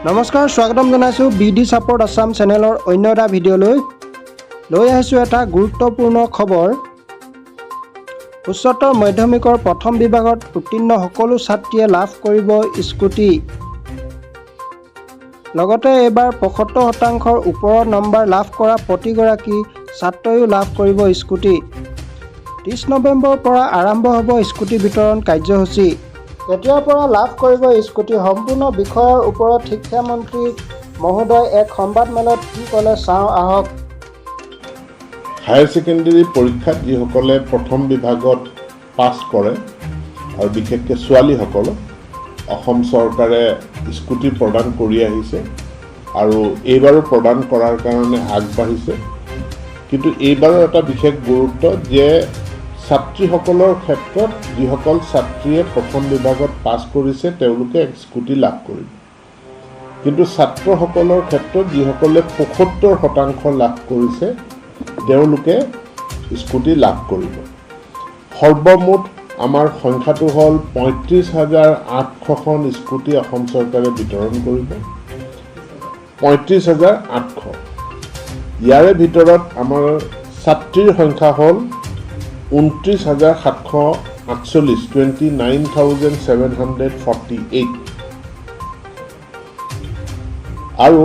নমস্কাৰ স্বাগতম জনাইছো বিডি সাপোৰ্ট আসাম চ্যানেলৰ অন্য এটা ভিডিঅ'লৈ লৈ আহিছো এটা গুৰুত্বপূৰ্ণ খবৰ উচ্চতৰ মাধ্যমিকৰ প্ৰথম বিভাগত উত্তীৰ্ণ সকলো ছাত্ৰীয়ে লাভ কৰিব স্কুটি লগতে এবাৰ ৭৫% ওপৰৰ নম্বৰ লাভ কৰা প্ৰতিগৰাকী ছাত্ৰয়ো লাভ কৰিব স্কুটি ৩০ নৱেম্বৰৰ পৰা আৰম্ভ হ'ব স্কুটি বিতৰণ কাৰ্যসূচী কেতিয়াৰ পৰা লাভ কৰিব স্কুটি সম্পূৰ্ণ বিষয়ৰ ওপৰত শিক্ষামন্ত্ৰী মহোদয় এক সংবাদমেলত কি ক'লে চাওঁ আহক হায়াৰ সেকেন্ডাৰী পৰীক্ষাত যিসকলে প্ৰথম বিভাগত পাছ কৰে আৰু বিশেষকৈ ছোৱালীসকলক অসম চৰকাৰে স্কুটি প্ৰদান কৰি আহিছে আৰু এইবাৰো প্ৰদান কৰাৰ কাৰণে আগবাঢ়িছে কিন্তু এইবাৰৰ এটা বিশেষ গুৰুত্ব যে ছাত্ৰীসকলৰ ক্ষেত্ৰত যিসকল ছাত্ৰীয়ে প্ৰথম বিভাগত পাছ কৰিছে তেওঁলোকে স্কুটি লাভ কৰিব কিন্তু ছাত্ৰসকলৰ ক্ষেত্ৰত যিসকলে ৭৫% লাভ কৰিছে তেওঁলোকে স্কুটি লাভ কৰিব সৰ্বমুঠ আমাৰ সংখ্যাটো হ'ল ৩৫,৮০০খন স্কুটি অসম চৰকাৰে বিতৰণ কৰিব ৩৫,৮০০ ইয়াৰে ভিতৰত আমাৰ ছাত্ৰীৰ সংখ্যা হ'ল ২৯,৭৪৮ 29,748 আৰু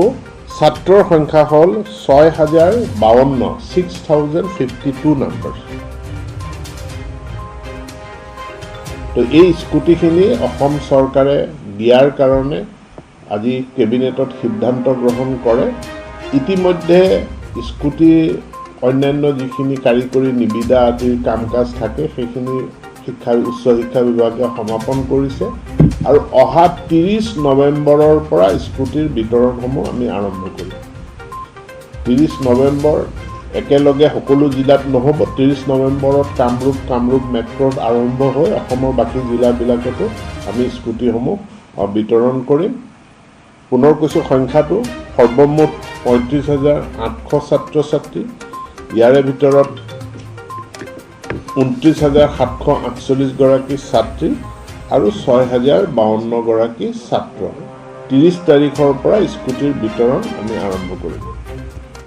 ছাত্ৰৰ সংখ্যা হ'ল ৬,০৫২ 6,052 নম্বৰ তো এই স্কুটিখিনি অসম চৰকাৰে দিয়াৰ কাৰণে আজি কেবিনেটত সিদ্ধান্ত গ্ৰহণ কৰে ইতিমধ্যে স্কুটি অন্যান্য যিখিনি কাৰিকৰী নিবিদা আদিৰ কাম কাজ থাকে সেইখিনি উচ্চ শিক্ষা বিভাগে সমাপন কৰিছে আৰু অহা ৩০ নৱেম্বৰৰ পৰা স্কুটিৰ বিতৰণসমূহ আমি আৰম্ভ কৰিম ৩০ নৱেম্বৰ একেলগে সকলো জিলাত নহ'ব ৩০ নৱেম্বৰত কামৰূপ মেট্ৰত আৰম্ভ হৈ অসমৰ বাকী জিলাবিলাকতো আমি স্কুটিসমূহ বিতৰণ কৰিম পুনৰ কৈছোঁ সংখ্যাটো সৰ্বমুঠ ৩৫,৮০০ ছাত্ৰ ছাত্ৰী ইয়াৰে ভিতৰত ২৯,৭৪৮ গৰাকী ছাত্ৰী আৰু ৬,০৫২ গৰাকী ছাত্ৰ ৩০ তাৰিখৰ পৰা স্কুটিৰ বিতৰণ আমি আৰম্ভ কৰিম